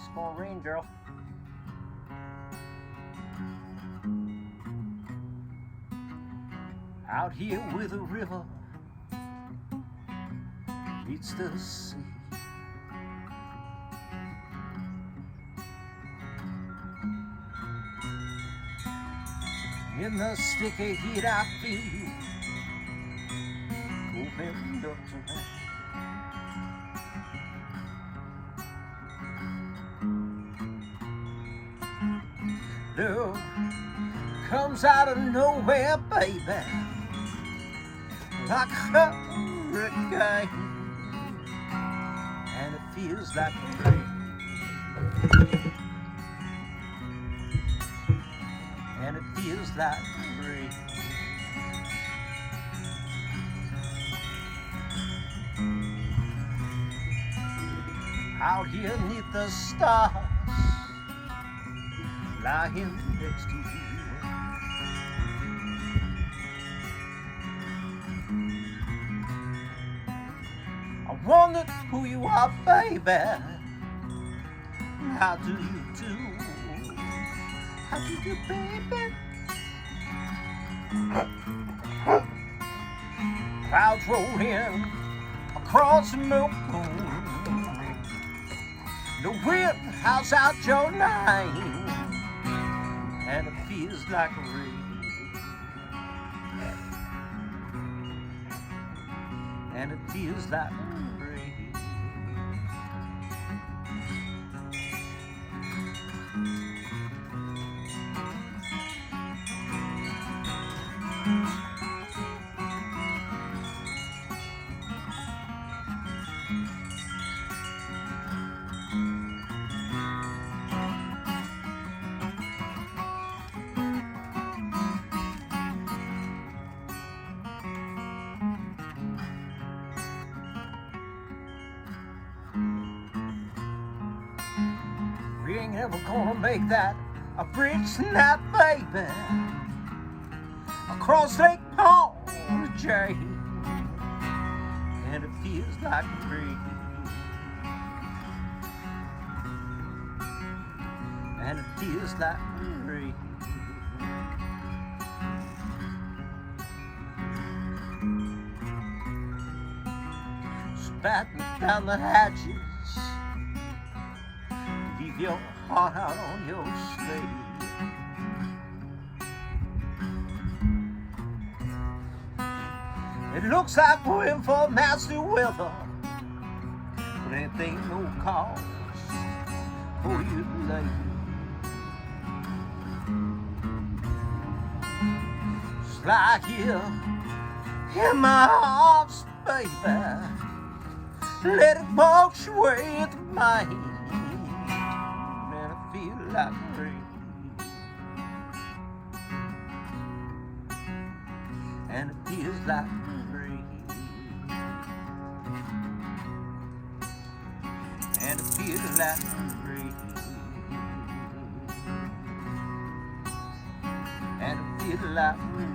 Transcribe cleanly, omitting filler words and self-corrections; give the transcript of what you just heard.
It's gonna rain, girl. Out here where the river meets the sea, in the sticky heat I feel opened up tonight. Love comes out of nowhere, baby, like a hurricane, and it feels like rain, and it feels like rain. Out here neath the stars, lying next to you, I wondered who you are, baby. How do you do? How do you do, baby? Clouds roll in across the moon. The wind howls out your name, and it feels like rain, and it feels like rain. We ain't ever gonna make that a bridge tonight, baby, across Lake Jay, and it feels like rain, and it feels like rain. Batten down the hatches, leave your heart out on your sleigh. It looks like we're in for nasty weather, but it ain't no cause for you to lay. Slide here in my arms, baby. Let it wash away the mind, and I feel like rain, and it feels like rain, and it feels like rain, and it feels like rain.